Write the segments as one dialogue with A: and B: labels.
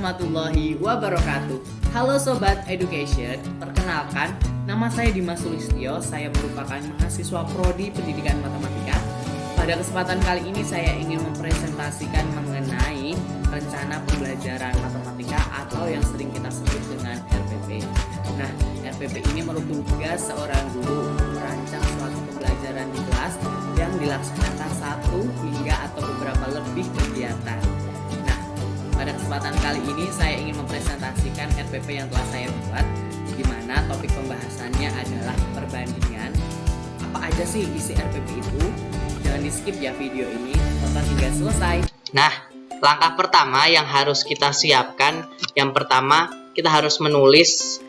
A: warahmatullahi wabarakatuh. Halo Sobat Education, perkenalkan, nama saya Dimas Sulistyo, saya merupakan mahasiswa Prodi Pendidikan Matematika. Pada kesempatan kali ini saya ingin mempresentasikan mengenai rencana pembelajaran matematika atau yang sering kita sebut dengan RPP. Nah, RPP ini merupakan tugas seorang guru merancang suatu pembelajaran di kelas yang dilaksanakan satu hingga atau beberapa lebih kegiatan. Nah, pada kesempatan kali ini saya ingin mempresentasikan RPP yang telah saya buat, di mana topik pembahasannya adalah perbandingan. Apa aja sih isi RPP itu? Jangan di skip ya video ini, tonton hingga selesai.
B: Nah, langkah pertama yang harus kita siapkan, yang pertama kita harus menulis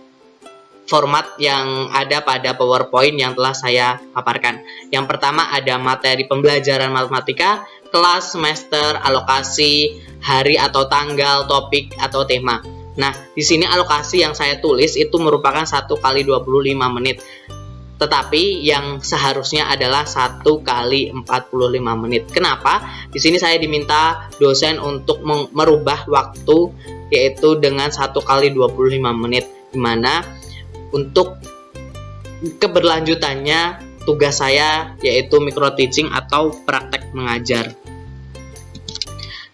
B: format yang ada pada PowerPoint yang telah saya paparkan. Yang pertama ada materi pembelajaran matematika, kelas, semester, alokasi, hari atau tanggal, topik atau tema. Nah, di sini alokasi yang saya tulis itu merupakan 1 kali 25 menit. Tetapi yang seharusnya adalah 1 kali 45 menit. Kenapa? Di sini saya diminta dosen untuk merubah waktu yaitu dengan 1 kali 25 menit, di mana untuk keberlanjutannya tugas saya yaitu micro teaching atau praktek mengajar.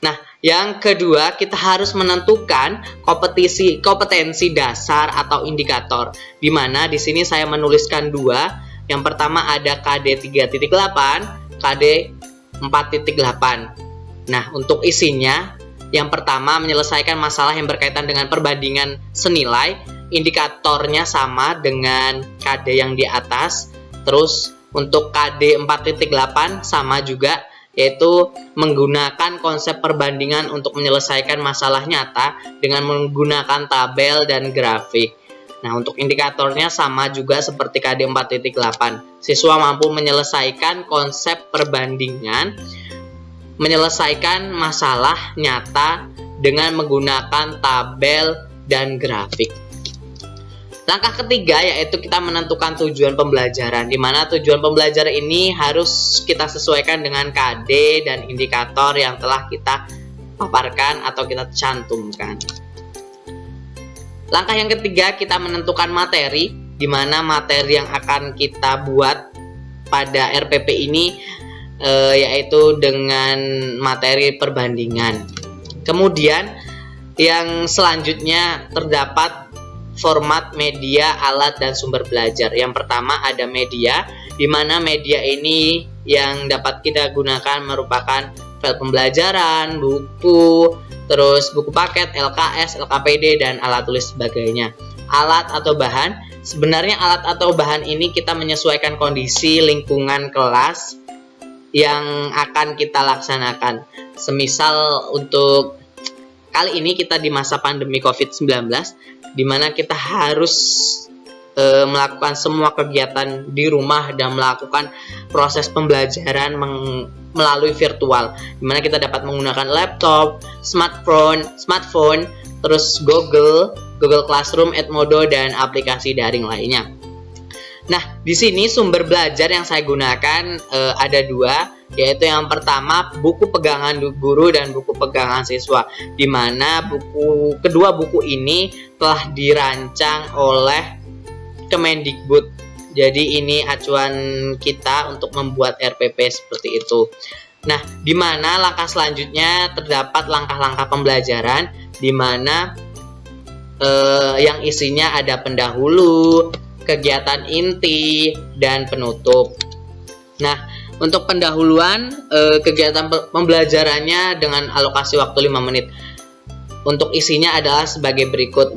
B: Nah, yang kedua kita harus menentukan kompetensi dasar atau indikator, di mana di sini saya menuliskan 2. Yang pertama ada KD 3.8, KD 4.8. Nah, untuk isinya yang pertama menyelesaikan masalah yang berkaitan dengan perbandingan senilai, indikatornya sama dengan KD yang di atas. Terus untuk KD 4.8 sama juga, yaitu menggunakan konsep perbandingan untuk menyelesaikan masalah nyata dengan menggunakan tabel dan grafik. Nah, untuk indikatornya sama juga seperti KD 4.8. Siswa mampu menyelesaikan konsep perbandingan, menyelesaikan masalah nyata dengan menggunakan tabel dan grafik. Langkah ketiga yaitu kita menentukan tujuan pembelajaran, di mana tujuan pembelajaran ini harus kita sesuaikan dengan KD dan indikator yang telah kita paparkan atau kita cantumkan. Langkah yang ketiga kita menentukan materi, di mana materi yang akan kita buat pada RPP ini yaitu dengan materi perbandingan. Kemudian yang selanjutnya terdapat format media, alat, dan sumber belajar. Yang pertama ada media, di mana media ini yang dapat kita gunakan merupakan file pembelajaran, buku, terus buku paket, LKS, LKPD, dan alat tulis sebagainya. Alat atau bahan, sebenarnya alat atau bahan ini kita menyesuaikan kondisi lingkungan kelas yang akan kita laksanakan. Semisal untuk kali ini kita di masa pandemi COVID-19, di mana kita harus melakukan semua kegiatan di rumah dan melakukan proses pembelajaran melalui virtual, di mana kita dapat menggunakan laptop, smartphone, terus Google Classroom, Edmodo, dan aplikasi daring lainnya. Nah, di sini sumber belajar yang saya gunakan ada 2, yaitu yang pertama buku pegangan guru dan buku pegangan siswa, di mana kedua buku ini telah dirancang oleh Kemendikbud. Jadi ini acuan kita untuk membuat RPP seperti itu. Nah, di mana langkah selanjutnya terdapat langkah-langkah pembelajaran, di mana yang isinya ada pendahulu, kegiatan inti, dan penutup. Nah, untuk pendahuluan kegiatan pembelajarannya dengan alokasi waktu 5 menit. Untuk isinya adalah sebagai berikut,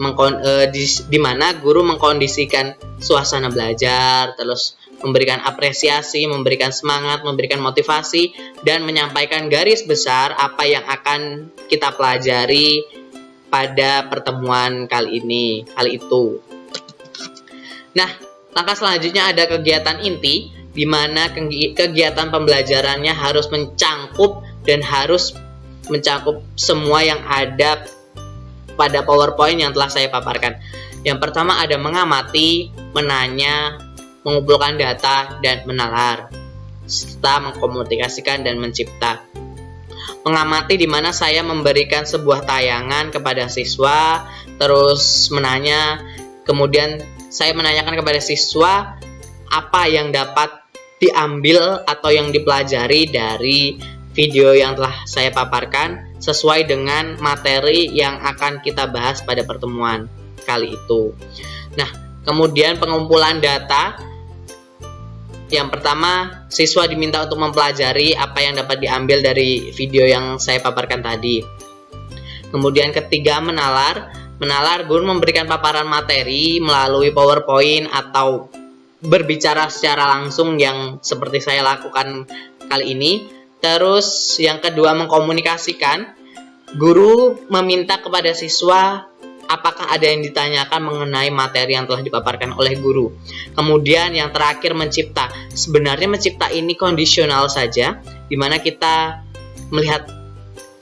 B: di mana guru mengkondisikan suasana belajar, terus memberikan apresiasi, memberikan semangat, memberikan motivasi, dan menyampaikan garis besar apa yang akan kita pelajari pada pertemuan kali itu. Nah, langkah selanjutnya ada kegiatan inti, di mana kegiatan pembelajarannya harus mencakup semua yang ada pada PowerPoint yang telah saya paparkan. Yang pertama ada mengamati, menanya, mengumpulkan data, dan menalar, serta mengkomunikasikan dan mencipta. mengamati di mana saya memberikan sebuah tayangan kepada siswa, terus menanya, kemudian saya menanyakan kepada siswa apa yang dapat diambil atau yang dipelajari dari video yang telah saya paparkan sesuai dengan materi yang akan kita bahas pada pertemuan kali itu. Nah, kemudian pengumpulan data. Yang pertama, siswa diminta untuk mempelajari apa yang dapat diambil dari video yang saya paparkan tadi. Kemudian ketiga, menalar. Menalar, guru memberikan paparan materi melalui PowerPoint atau berbicara secara langsung yang seperti saya lakukan kali ini. Terus yang kedua, mengkomunikasikan. Guru meminta kepada siswa apakah ada yang ditanyakan mengenai materi yang telah dipaparkan oleh guru. Kemudian yang terakhir, mencipta. Sebenarnya mencipta ini kondisional saja, di mana kita melihat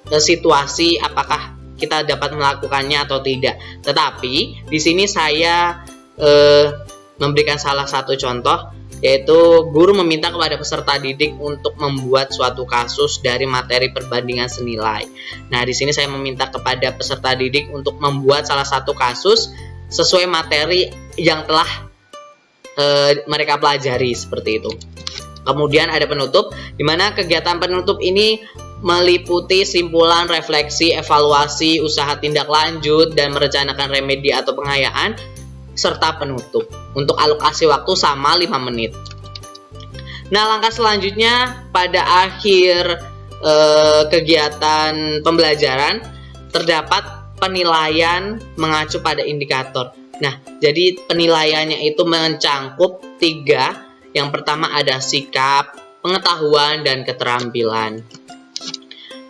B: situasi apakah kita dapat melakukannya atau tidak. Tetapi di sini saya memberikan salah satu contoh, yaitu guru meminta kepada peserta didik untuk membuat suatu kasus dari materi perbandingan senilai. Nah, di sini saya meminta kepada peserta didik untuk membuat salah satu kasus sesuai materi yang telah mereka pelajari, seperti itu. Kemudian ada penutup, di mana kegiatan penutup ini meliputi simpulan, refleksi, evaluasi, usaha tindak lanjut, dan merencanakan remedi atau pengayaan, serta penutup. Untuk alokasi waktu sama 5 menit. Nah, langkah selanjutnya pada akhir kegiatan pembelajaran terdapat penilaian mengacu pada indikator. Nah, jadi penilaiannya itu mencangkup 3. Yang pertama ada sikap, pengetahuan, dan keterampilan.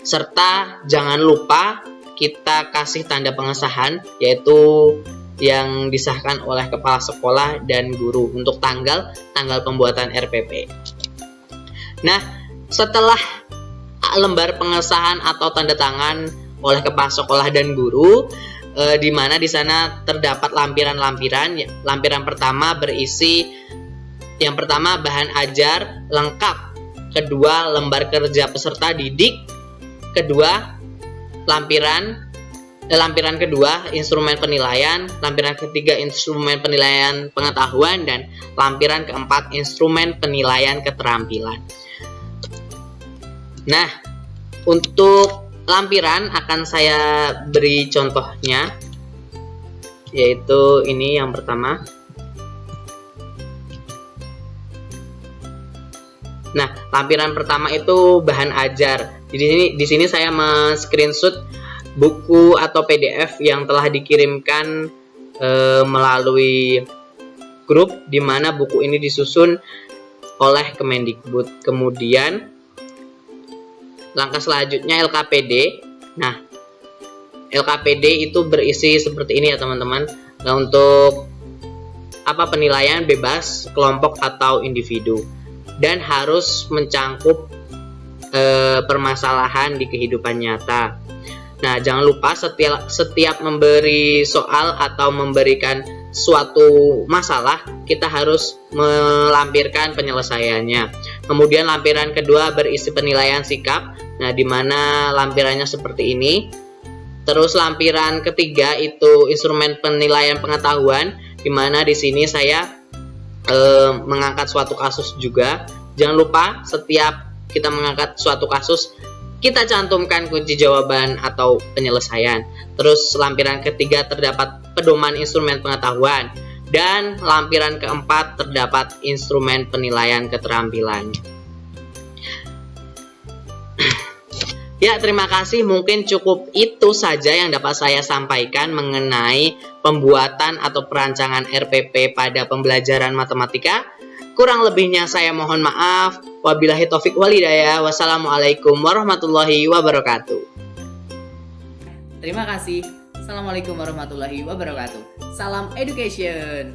B: Serta jangan lupa kita kasih tanda pengesahan, yaitu yang disahkan oleh kepala sekolah dan guru untuk tanggal pembuatan RPP. Nah, setelah lembar pengesahan atau tanda tangan oleh kepala sekolah dan guru, di mana di sana terdapat lampiran-lampiran. Lampiran pertama berisi yang pertama bahan ajar lengkap, kedua lembar kerja peserta didik, kedua lampiran kedua instrumen penilaian, lampiran ketiga instrumen penilaian pengetahuan, dan lampiran keempat instrumen penilaian keterampilan. Nah, untuk lampiran akan saya beri contohnya, yaitu ini yang pertama. Nah, lampiran pertama itu bahan ajar. Di sini saya men-screenshot buku atau PDF yang telah dikirimkan melalui grup, di mana buku ini disusun oleh Kemendikbud. Kemudian langkah selanjutnya LKPD. Nah, LKPD itu berisi seperti ini ya teman-teman. Nah, untuk penilaian bebas kelompok atau individu, dan harus mencangkup permasalahan di kehidupan nyata. Nah, jangan lupa setiap memberi soal atau memberikan suatu masalah, kita harus melampirkan penyelesaiannya. Kemudian lampiran kedua berisi penilaian sikap. Nah, di mana lampirannya seperti ini. Terus lampiran ketiga itu instrumen penilaian pengetahuan, di mana di sini saya mengangkat suatu kasus juga. Jangan lupa setiap kita mengangkat suatu kasus, kita cantumkan kunci jawaban atau penyelesaian. Terus lampiran ketiga terdapat pedoman instrumen pengetahuan, dan lampiran keempat terdapat instrumen penilaian keterampilan. Ya, terima kasih. Mungkin cukup itu saja yang dapat saya sampaikan mengenai pembuatan atau perancangan RPP pada pembelajaran matematika. Kurang lebihnya saya mohon maaf. Wabillahi taufik walhidayah. Wassalamualaikum warahmatullahi wabarakatuh.
A: Terima kasih. Assalamualaikum warahmatullahi wabarakatuh. Salam education.